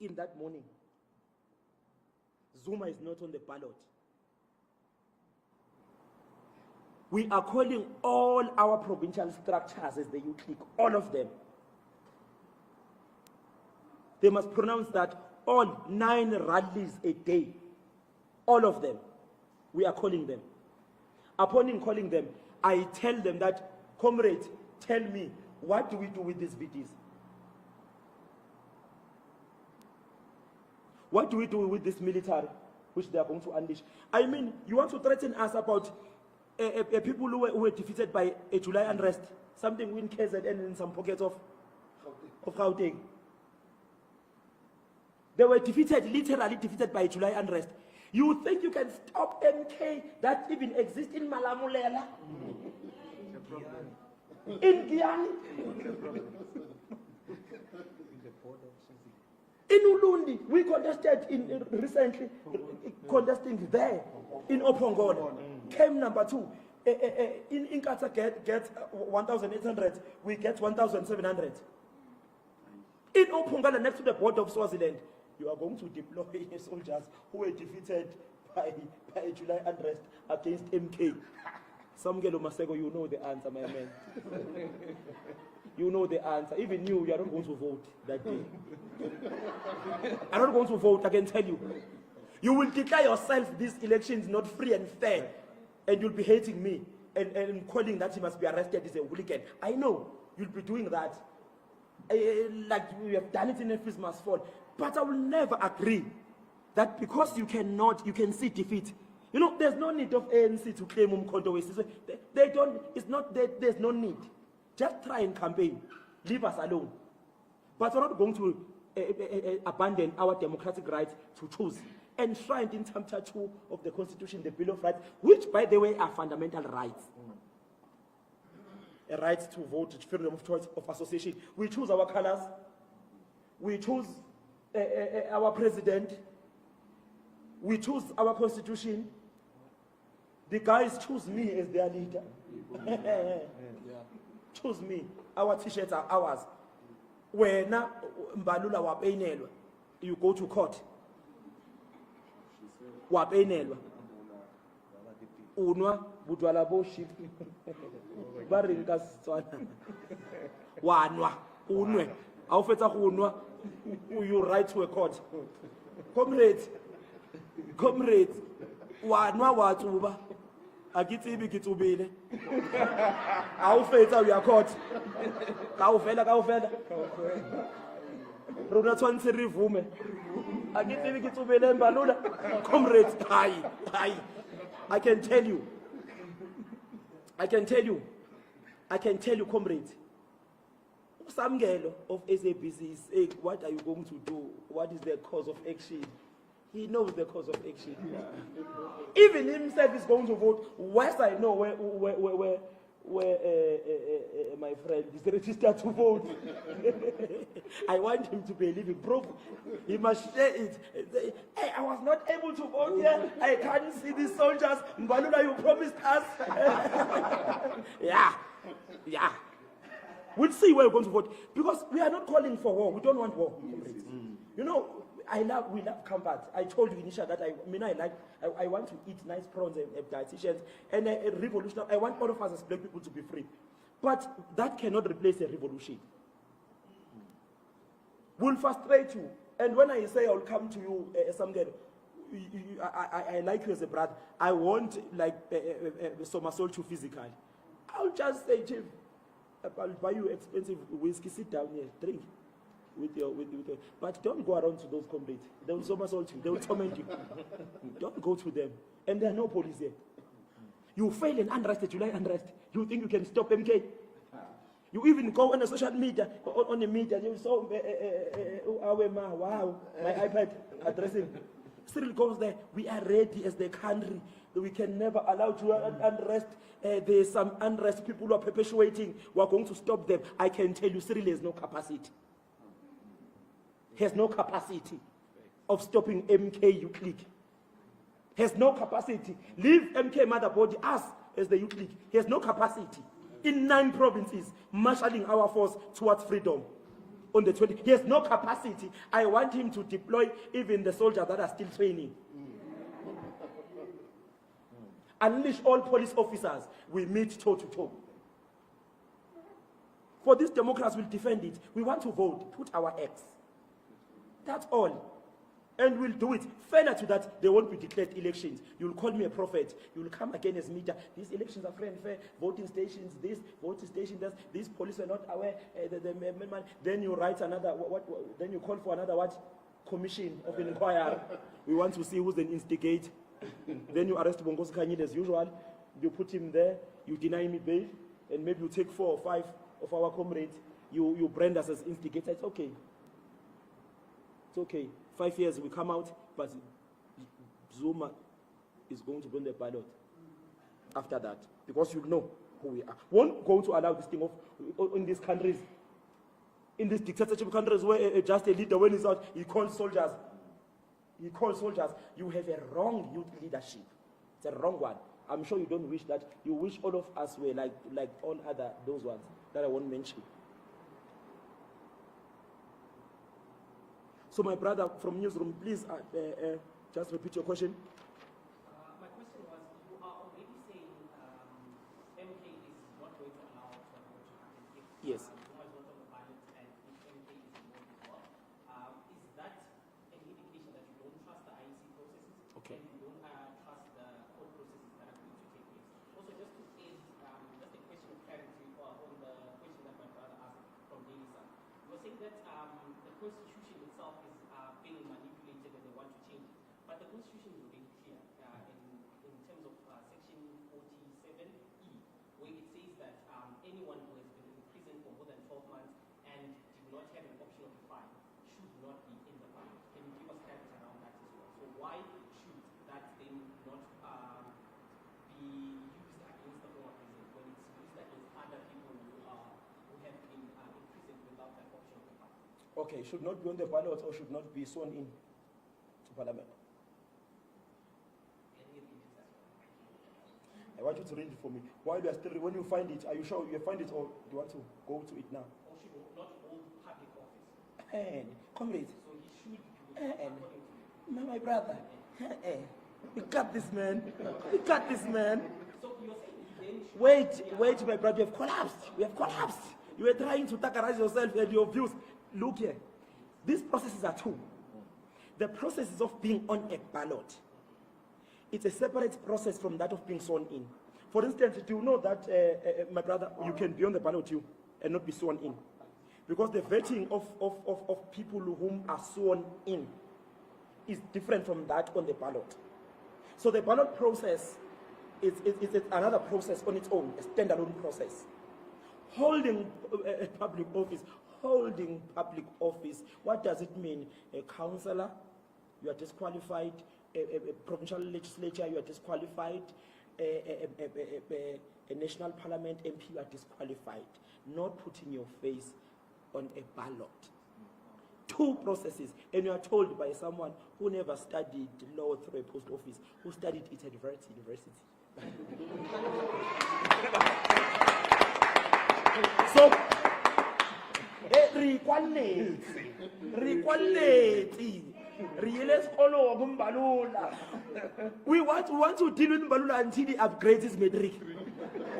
in that morning, Zuma is not on the ballot. We are calling all our provincial structures as the youth league, all of them. They must pronounce that all 9 rallies a day, all of them, we are calling them. Upon calling them, I tell them that, comrades, tell me, what do we do with these VDs? What do we do with this military, which they are going to unleash? I mean, you want to threaten us about people who were defeated by a July unrest, something in KZN and in some pockets of Gauteng. They were defeated, literally defeated by July unrest. You think you can stop MK that even exists in Malamulela? In Giyani? In Ulundi, we contested recently, contesting there in Ophongolo. Came number 2. In Kata gets 1,800, we get 1,700. In Ophongolo, next to the border of Swaziland, you are going to deploy soldiers who were defeated by July unrest against MK. Samgelo Masego, you know the answer, my man. You know the answer. Even you are not going to vote that day. I'm not going to vote, I can tell you. You will declare yourself this election is not free and fair, and you'll be hating me and calling that he must be arrested as a hooligan. I know you'll be doing that. Like you have done it in a Christmas fall. But I will never agree that because you can see defeat. You know, there's no need of ANC to claim Umkhonto. They don't, it's not that there's no need. Just try and campaign. Leave us alone. But we're not going to abandon our democratic right to choose. Enshrined in Chapter 2 of the Constitution, the Bill of Rights, which, by the way, are fundamental rights. A right to vote, freedom of choice, of association. We choose our colors. We choose our president. We choose our constitution. The guys choose me as their leader. Choose me. Our t-shirts are ours. When Mbalula wapenelwa, you go to court. Wapenelwa. Unwa budwala boship. Barinkas swana. Wanwa. Unwe. Awufetsa kunwa. You write to a court. Comrades, wanwa watsuba. Akitibi kitubile. Awufetsa uya court. Kaufela. Runa tshwantse re vume. Akitibi kitubile Mbalula. Comrades, hi. I can tell you, comrades. Samgelo of SABC is saying, what are you going to do? What is the cause of action? He knows the cause of action. Yeah. Even himself is going to vote. West I know where my friend is registered to vote. I want him to be living proof. He must share it. Say, hey, I was not able to vote here. I can't see these soldiers. Mbalula, you promised us. Yeah. We'll see where we're going to vote. Because we are not calling for war. We don't want war. You know, we love comfort. I told you initially that I want to eat nice prawns and dietitians and a revolution. I want all of us as black people to be free. But that cannot replace a revolution. We'll frustrate you. And when I say I'll come to you, Samgelo, I like you as a brother. I want somersault you physically. I'll just say, Chief, I'll buy you expensive whiskey. Sit down here, drink with your. But don't go around to those comrades. They will somersault you. They will torment you. Don't go to them. And there are no police here. You fail in unrest, July unrest. You think you can stop MK? You even go on a social media, on the media. You saw wow, my iPad addressing. Still goes there. We are ready as the country. We can never allow to unrest. There's some unrest. People who are perpetuating. We are going to stop them. I can tell you, Cyril has no capacity. He has no capacity of stopping MK Youth League. He has no capacity. Leave MK Mother Body, us as the Youth League. He has no capacity. In 9 provinces, marshalling our force towards freedom. on the 20. He has no capacity. I want him to deploy even the soldiers that are still training. Unleash all police officers. We meet toe to toe. For this, Democrats will defend it. We want to vote. Put our X. That's all. And we'll do it. Failure to that, there won't be declared elections. You'll call me a prophet. You'll come again as media. These elections are free and fair. Voting stations, this, voting station, this. These police were not aware. Then you write another, then you call for another what? Commission of inquiry. We want to see who's an instigate. Then you arrest Bongozi Kanyile as usual. You put him there. You deny me bail. And maybe you take 4 or 5 of our comrades. You brand us as instigators. It's okay. It's okay. 5 years we come out, but Zuma is going to win the ballot after that, because you know who we are. Won't going to allow this thing of in these countries, in these dictatorship countries where just a leader, when he's out, he calls soldiers. He calls soldiers. You have a wrong youth leadership. It's a wrong one. I'm sure you don't wish that. You wish all of us were like all other those ones that I won't mention. So my brother from Newsroom, please just repeat your question. My question was, you are already saying MK is not going to allow to happen if yes. Zuma is not on the ballot and if MK is involved as well. Is that an indication that you don't trust the IEC processes? Okay. And you don't trust the court processes that are going to take place? Also, just to add, just a question of clarity on the question that my brother asked from Daily Sun. You were saying that the Constitution itself is being manipulated and they want to change it. But the Constitution is very clear in terms of Section 47E, where it says that anyone who has been in prison for more than 12 months and did not have an option of defiant should not be in the ballot. Can you give us clarity around that as well? So why should that then not be used against the former president when it's used against other people who have been in prison without that option of defiant? Okay, should not be on the ballot or should not be sworn in to Parliament. I want you to read it for me. While you are still, when you find it, are you sure you find it or do you want to go to it now? Or should not hold public office? And comrade. So he should. My brother. We got this man. We got this man. So you're saying then Wait, my brother. We have collapsed. We have collapsed. You were trying to takarize yourself and your views. Look here. These processes are two. The process of being on a ballot. It's a separate process from that of being sworn in. For instance, do you know that, my brother, you can be on the ballot too and not be sworn in? Because the vetting of people whom are sworn in is different from that on the ballot. So the ballot process is another process on its own, a standalone process. Holding a public office, what does it mean? A councillor, you are disqualified. A provincial legislature, you are disqualified. A national parliament MP, you are disqualified. Not putting your face on a ballot. Two processes, and you are told by someone who never studied law through a post office, who studied it at university. So, we want to deal with Mbalula until he upgrades his metric.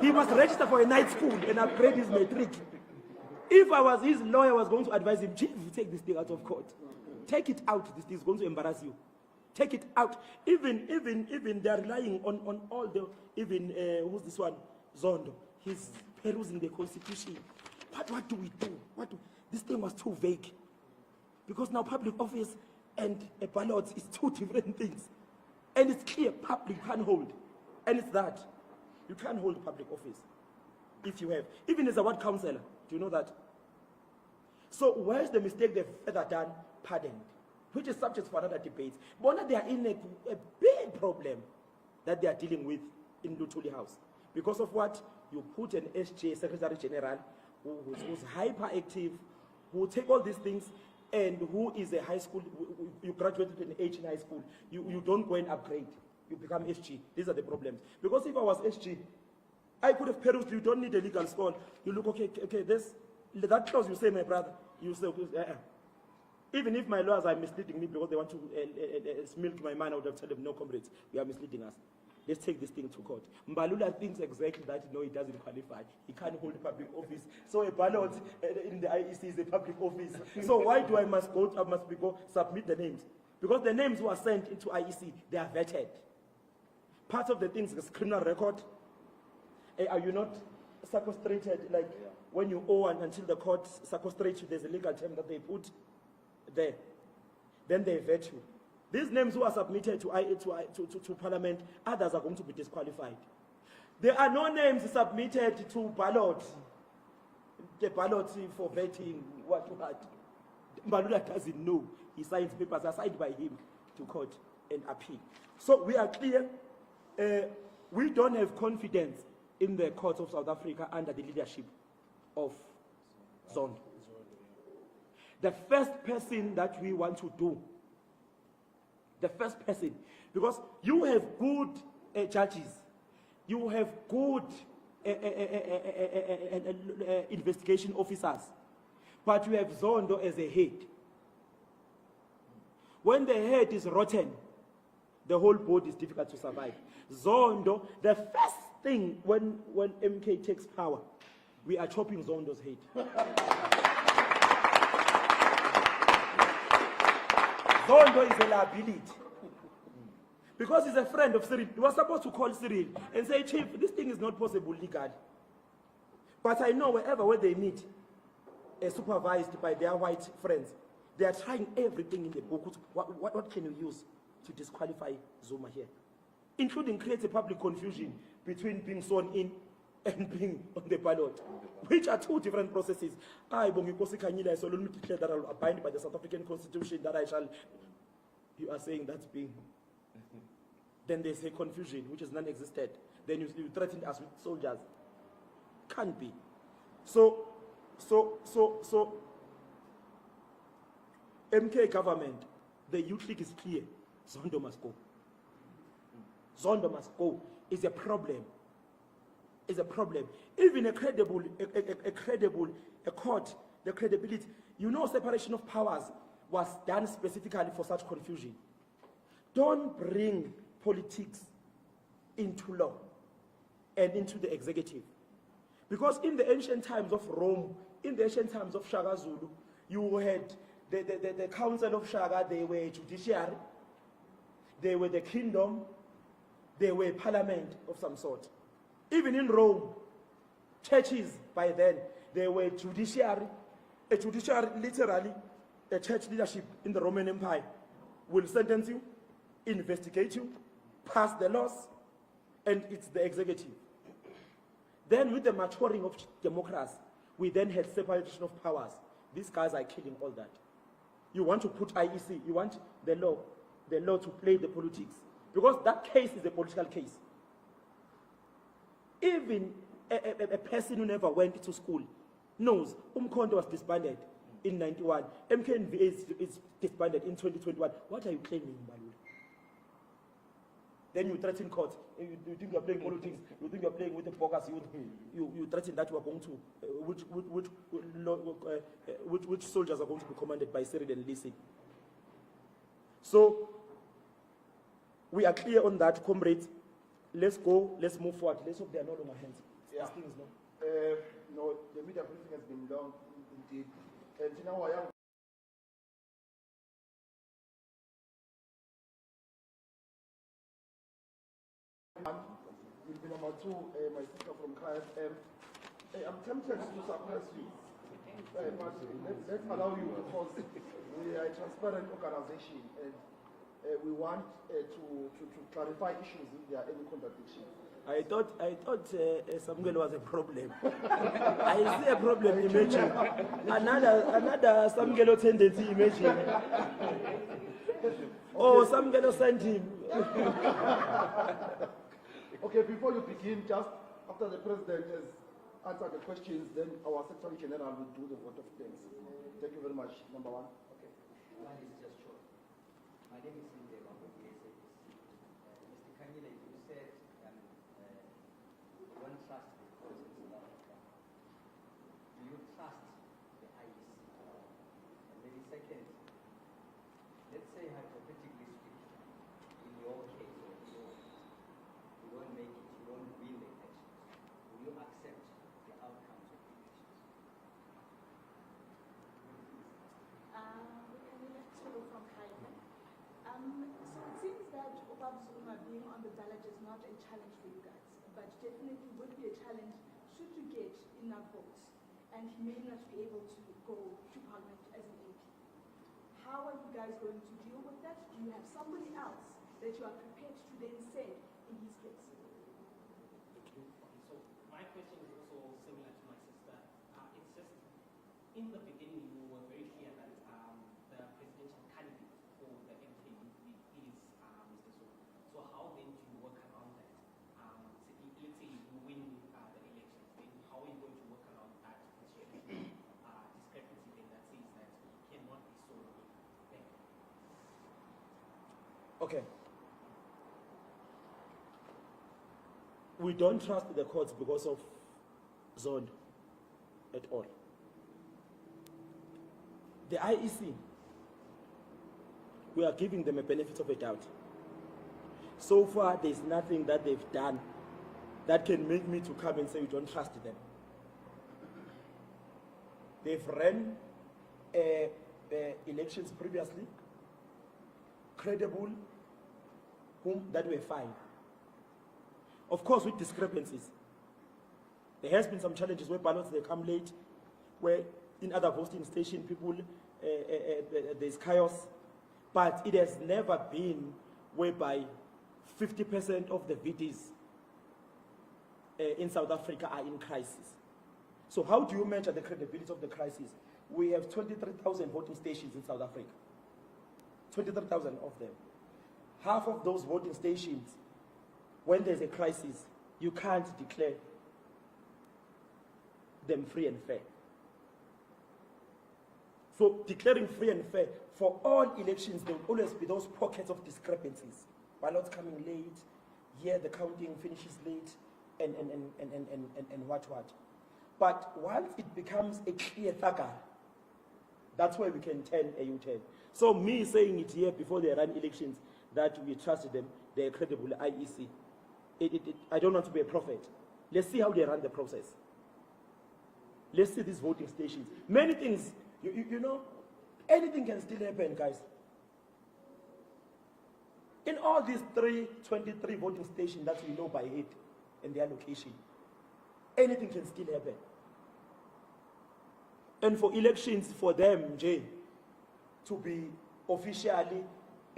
He must register for a night school and upgrade his metric. If I was his lawyer, I was going to advise him, Chief, take this thing out of court. Take it out. This thing is going to embarrass you. Take it out. Even they're relying on all the, who's this one? Zondo. He's perusing the Constitution. But what do we do? This thing was too vague. Because now public office and a ballot is two different things. And it's clear, public can't hold. And it's that. You can't hold public office if you have. Even as a ward councillor, do you know that? So where's the mistake they've further done? Pardoned. Which is subject for another debate. But now they are in a big problem that they are dealing with in Lutuli House. Because of what? You put an SJ, Secretary General, who's hyperactive, who will take all these things, and who is a high school, you graduated in H in high school, you don't go and upgrade, you become SG. These are the problems. Because if I was SG, I could have perused, you don't need a legal school. You look, okay, that clause you say, my brother, You say, even if my lawyers are misleading me because they want to milk my mind, I would have told them, no, comrades, you are misleading us. Let's take this thing to court. Mbalula thinks exactly that, no, he doesn't qualify. He can't hold a public office. So a ballot in the IEC is a public office. So why do I must go submit the names? Because the names who are sent into IEC, they are vetted. Part of the things is criminal record. Are you not sequestrated, like when you owe until the court sequestrates you, there's a legal term that they put there. Then they vet you. These names who are submitted to Parliament, others are going to be disqualified. There are no names submitted to ballot. The ballot for vetting, what. Mbalula doesn't know. He signs papers assigned by him to court and appeal. So we are clear. We don't have confidence in the courts of South Africa under the leadership of Zondo. The first person that we want to do, because you have good judges, you have good investigation officers, but you have Zondo as a head. When the head is rotten, the whole board is difficult to survive. Zondo, the first thing when MK takes power, we are chopping Zondo's head. Zondo is a liability. Because he's a friend of Cyril. He was supposed to call Cyril and say, Chief, this thing is not possible legally. But I know where they meet, supervised by their white friends, they are trying everything in the book. What can you use to disqualify Zuma here? Including create a public confusion between being sworn in and being on the ballot, which are two different processes. I that I will abide by the South African Constitution, that I shall. You are saying that's being. Then there's a confusion which is non-existent. Then you threaten us with soldiers. Can't be. So MK government, the youth league is clear. Zondo must go. Zondo must go. Is a problem. Is a problem. Even a credible court, the credibility. You know, separation of powers was done specifically for such confusion. Don't bring politics into law and into the executive. Because in the ancient times of Rome, in the ancient times of Shaka Zulu, you had the council of Shaka, they were judiciary, they were the kingdom, they were parliament of some sort. Even in Rome, churches by then, they were judiciary. A judiciary, literally, a church leadership in the Roman Empire will sentence you, investigate you, pass the laws, and it's the executive. Then with the maturing of democracy, we then had separation of powers. These guys are killing all that. You want to put IEC, you want the law to play the politics. Because that case is a political case. Even a person who never went to school knows Umkhonto was disbanded in 91. MKNV is disbanded in 2021. What are you claiming, Mbalula? Then you threaten court. You think you're playing politics. You think you're playing with the bogus. You threaten that you are going to, which soldiers are going to be commanded by Cyril and Lisi. So, we are clear on that, comrades. Let's go, let's move forward. Let's hope there are no longer hands. Yeah. This thing is long. No, the media briefing has been long indeed. And now I am. Will be number two, my sister from KFM. I'm tempted to suppress you. But let's allow you because we are a transparent organization and we want to clarify issues if there are any contradictions. I thought Samuel was a problem. I see a problem emerging. Another Samuel tendency emerging. Oh, Samuel sent him. Okay, before you begin, just after the president has answered the questions, then our Secretary General will do the vote of thanks. Thank you very much. Number one. Okay. Mine is just short. My name is Mr. Kanyile, you said one trust the process in South Africa. Do you trust the IEC? Bob Zuma being on the ballot is not a challenge for you guys, but definitely would be a challenge should you get enough votes, and he may not be able to go to Parliament as an MP. How are you guys going to deal with that? Do you have somebody else that you are prepared to then send in his place? So my question is also similar to my sister. It's just, in the beginning, you were very clear that the presidential candidate for the MK is Mr. Zuma. So how then do you work around that? Let's say you win the elections, then how are you going to work around that discrepancy then that says that he cannot be sold back? Okay. We don't trust the courts because of Zone at all. The IEC, we are giving them a benefit of a doubt. So far, there's nothing that they've done that can make me to come and say we don't trust them. They've ran elections previously, credible, that were fine. Of course, with discrepancies. There has been some challenges where ballots, they come late, where in other voting stations, people, there's chaos. But it has never been whereby 50% of the VDs in South Africa are in crisis. So how do you measure the credibility of the crisis? We have 23,000 voting stations in South Africa. 23,000 of them. Half of those voting stations, when there's a crisis, you can't declare them free and fair. So declaring free and fair for all elections, there will always be those pockets of discrepancies. Ballots coming late, here the counting finishes late, and what. But once it becomes a clear thugger, that's where we can turn a U-turn. So me saying it here before they run elections, that we trust them, they're credible, IEC. I don't want to be a prophet. Let's see how they run the process. Let's see these voting stations. Many things, you know, anything can still happen, guys. In all these 323 voting stations that we know by head and their location, anything can still happen. And for elections, for them, Jay, to be officially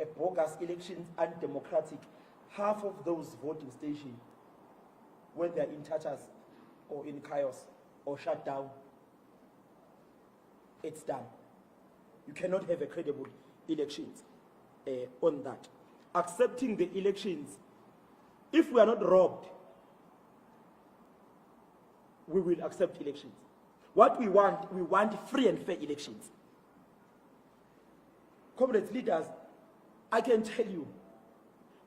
a bogus elections, undemocratic, half of those voting stations, when they're in tatters or in chaos or shut down, it's done. You cannot have a credible elections on that. Accepting the elections, if we are not robbed, we will accept elections. What we want free and fair elections. Comrades, leaders, I can tell you,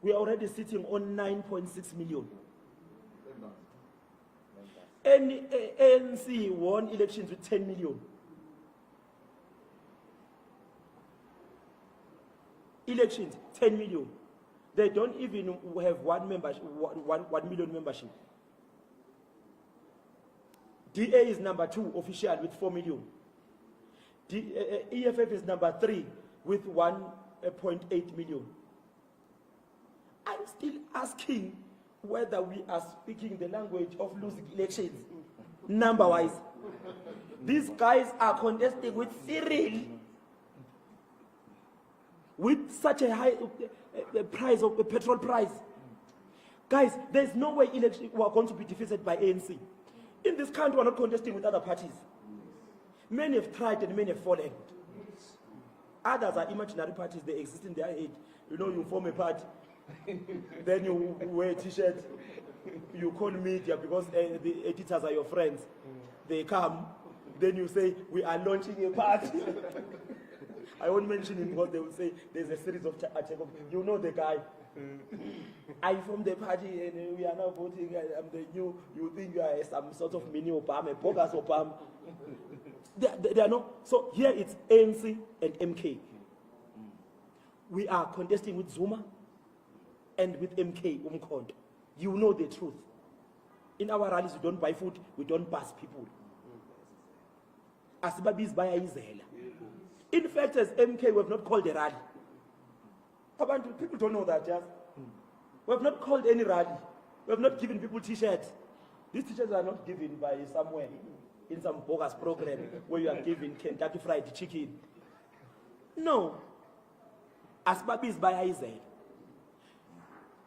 we are already sitting on 9.6 million. ANC won elections with 10 million. Elections, 10 million. They don't even have 1 million membership. DA is number 2 official with 4 million. EFF is number 3 with 1.8 million. I'm still asking whether we are speaking the language of losing elections, number-wise. These guys are contesting with Cyril, with such a high price of petrol price. Guys, there's no way elections are going to be defeated by ANC. In this country, we're not contesting with other parties. Many have tried and many have fallen. Others are imaginary parties, they exist in their head. You know, you form a party, then you wear a t-shirt, you call media because the editors are your friends. They come, then you say, we are launching a party. I won't mention him because they will say there's a series of attacks. You know the guy. I formed the party and we are now voting. I'm the new. You think you are some sort of mini Obama, a bogus Obama. They are not. So here it's ANC and MK. We are contesting with Zuma and with MK Umkhonto. You know the truth. In our rallies, we don't buy food, we don't bus people. Asibabiz baya izela. In fact, as MK, we have not called a rally. People don't know that, yes? We have not called any rally. We have not given people t-shirts. These t-shirts are not given by somewhere in some bogus program where you are given Kentucky Fried Chicken. No. Asbabi is by Isaiah.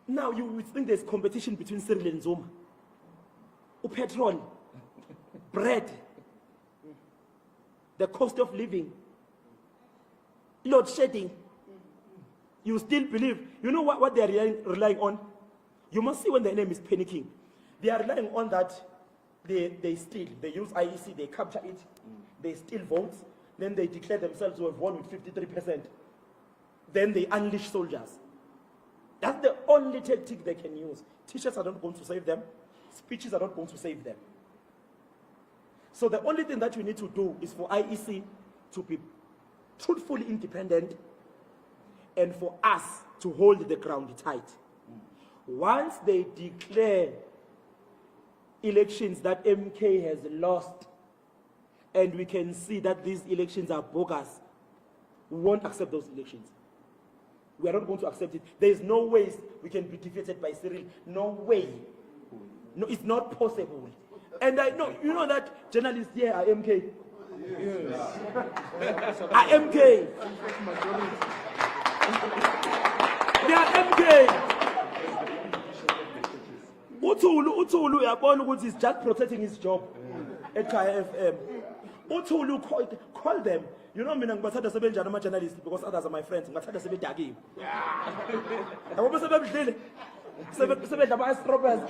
Now you would think there's competition between Cyril and Zuma. Petrol, bread, the cost of living, load shedding. You still believe, you know what they are relying on? You must see when the enemy is panicking. They are relying on that they steal, they use IEC, they capture it, they steal votes, then they declare themselves to have won with 53%. Then they unleash soldiers. That's the only tactic they can use. Teachers are not going to save them. Speeches are not going to save them. So the only thing that we need to do is for IEC to be truthfully independent and for us to hold the ground tight. Once they declare elections that MK has lost and we can see that these elections are bogus, we won't accept those elections. We are not going to accept it. There is no way we can be defeated by Cyril. No way. No, it's not possible. And I know, you know that journalists here are MK. Yes. Are MK. They are MK. Utulu yabona ukuthi is just protecting his job at KFM. Utulu call them. You know, mina ngibathanda sebenjani ama journalists because others are my friends. Ngibathanda sebedakiwe. Yabo sebebudlile. Sebedla ama strawberries.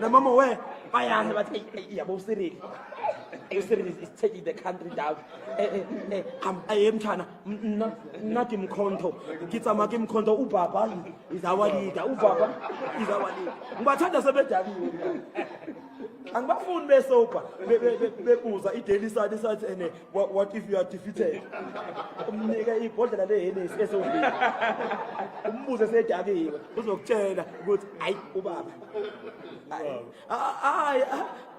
Na mama we bayana bathi yabo Cyril. Cyril is taking the country down. I am China. Not imkhonto. Ngitsama ke imkhonto ubaba is our leader. Ubaba is our leader. Ngibathanda sebedakiwe. Angibafuni besopa bebuza idaily study sathi ene what if you are defeated umnika ibhodlela lehene esovini umbuze sedakiwe uzokutshela ukuthi hayi ubaba hayi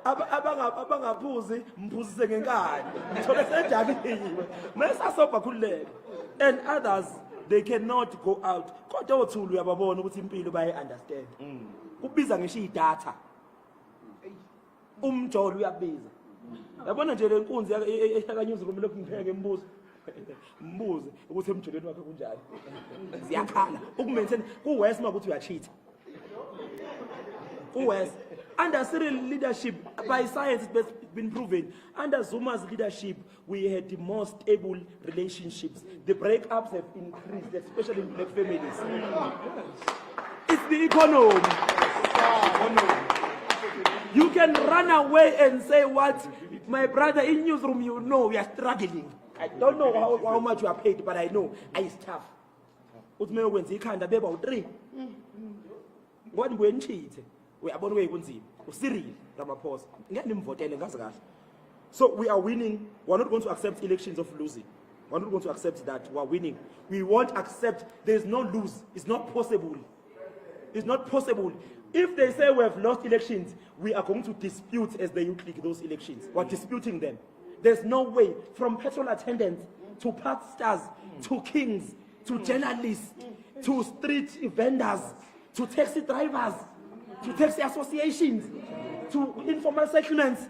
abangaphuzi mphuzise ngenkani ngithola sedakiwe mesasopa khululeke and others they cannot go out kodwa othulu uyababona ukuthi impilo baye understand kubiza ngisho idatha umjolo uyabiza yabona nje le nkunzi yakanyuzi lokhu ngipheke mbuze ukuthi emjolweni wakhe kunjani ziyakhala ukumaintain kuwest makuthi uyacheat kuwest under Cyril leadership by science it's been proven under Zuma's leadership we had the most stable relationships. The breakups have increased, especially in black families. It's the economy. You can run away and say what? My brother in newsroom, you know we are struggling. I don't know how much you are paid, but I know it's tough. Utme wenzi ikhanda beba u3. What when cheat? We are born way kunzima. Cyril Ramaphosa. Ngeke nimvotele ngazi kahle. So we are winning. We are not going to accept elections of losing. We are not going to accept that we are winning. We won't accept. There is no lose. It's not possible. It's not possible. If they say we have lost elections, we are going to dispute as the youth league those elections. We're disputing them. There's no way, from petrol attendants to pastors, to kings, to journalists, to street vendors, to taxi drivers, to taxi associations, to informal settlements.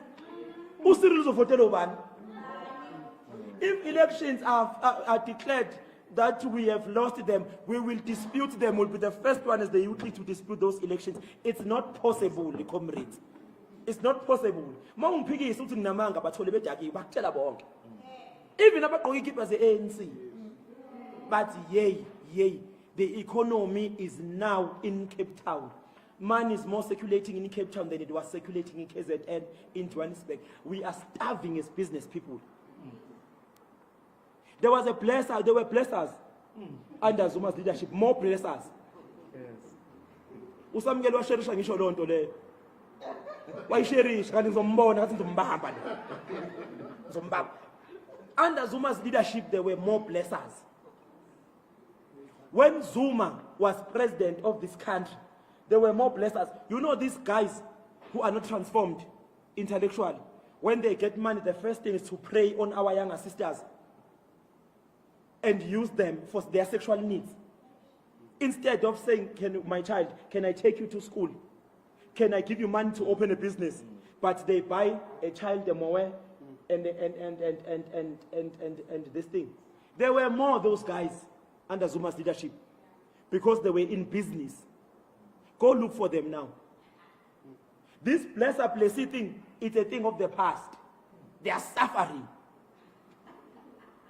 If elections are declared that we have lost them, we will dispute them. We'll be the first one as the youth league to dispute those elections. It's not possible, comrades. It's not possible. Even about the ANC. But yay, the economy is now in Cape Town. Money is more circulating in Cape Town than it was circulating in KZN, in Johannesburg. We are starving as business people. There were blessers under Zuma's leadership, more blessers. Usamukelo washerisha ngisho lonto le. Wayisherisha kanti ngizombona ngathi ngizombamba le. Ngizombamba. Under Zuma's leadership there were more blessers. When Zuma was president of this country, there were more blessers. You know these guys who are not transformed intellectually, when they get money, the first thing is to prey on our younger sisters and use them for their sexual needs. Instead of saying, my child, can I take you to school? Can I give you money to open a business? But they buy a child a mower and this thing. There were more of those guys under Zuma's leadership because they were in business. Go look for them now. This blessed thing is a thing of the past. They are suffering.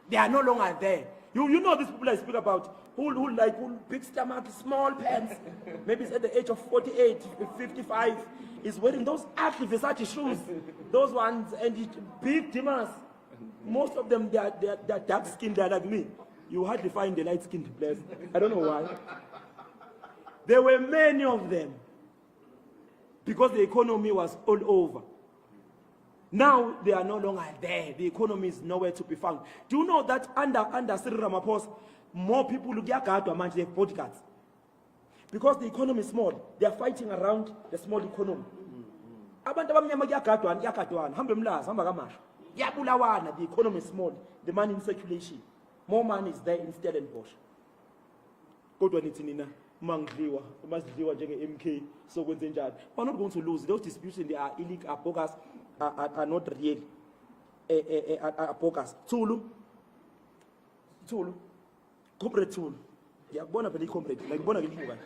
They are no longer there. You know these people I speak about who big stomach, small pants, maybe it's at the age of 48, 55, is wearing those ugly Versace shoes, those ones, and big dimmers. Most of them, they are dark skinned, they are like me. You hardly find the light skinned players. I don't know why. There were many of them because the economy was all over. Now they are no longer there. The economy is nowhere to be found. Do you know that under Cyril Ramaphosa, more people look at manage their bodyguards? Because the economy is small, they are fighting around the small economy. The economy is small, the money in circulation. More money is there in Stellenbosch. Kodwa nithi nina mangidliwa umasidliwa njenge MK so kwenze njani. We're not going to lose. Those disputes they are illegal, are bogus, are not real. Are bogus. Tulu. Corporate Tulu. Ngiyakubona phela i-corporate. Ngiyakubona ke libuka.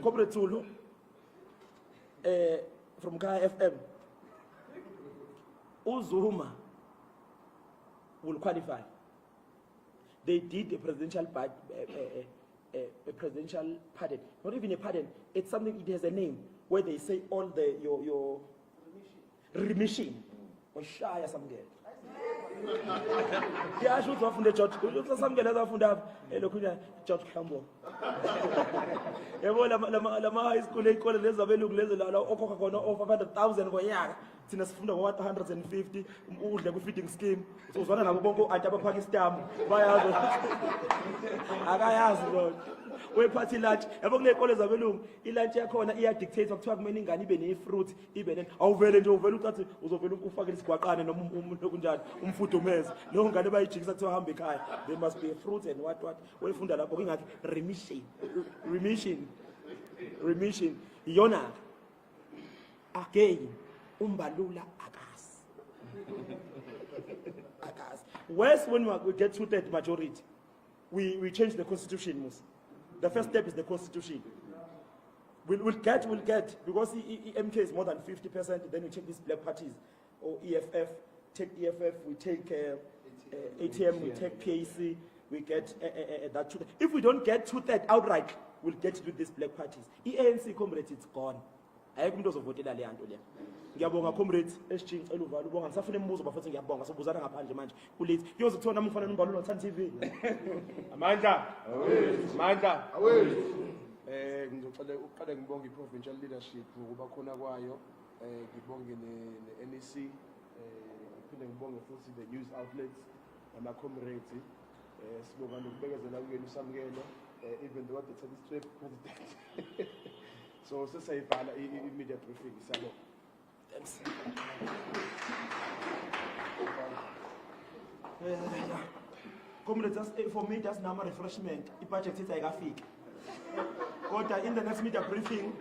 Corporate Tulu from Kaya FM. Zuma will qualify. They did a presidential pardon. Not even a pardon. It's something. It has a name where they say all your remission. Or shy some girl. Yeah, I should often the church. Some girl often have a church humble. Lama high school they call it over 500,000 for year. Since 150 feeding scheme. So one of them at Pakistan. We party lunch. Everyone they call it Zabelum. Lunch yakona iya dictate okuthiwa kumele ingane ibe ne-fruit ibe awuvele nje uvele ucathi uzovela ufake isigwaqane noma umuntu kunjani umfudumeze lo ngane bayijikisa kuthiwa hamba ekhaya. There must be a fruit and what wefunda lapho kingathi remission iyona again umbalula akas. Whereas when we get 2/3 majority, we change the constitution. The first step is the constitution. We'll get because MK is more than 50%. Then we take these black parties or EFF. Take EFF. We take ATM. We take PAC. We get that 2/3. If we don't get 2/3 outright, we'll get to these black parties. ANC comrades, it's gone. Ayekho umuntu ozovotela le nto le. Ngiyabonga comrades esichinga eluvalo ubonga ngisafuna imibuzo bafuthi ngiyabonga sobuzana ngaphandle manje kulethi kuyozithola nami ngifana nombalula no TV. Amandla Ngizocela uqale ngibonge i-provincial leadership ngokuba khona kwayo, ngibonge ne-NEC, ngiphinde ngibonge futhi the news outlets nama-comrades, sibonga nokubekezela kuyena usamukelo, even though the trip president. So sesayivala i-media briefing siyabonga. Thanks. Comrades, for me that's nama refreshment. I budget it ayikafiki. Kodwa in the next media briefing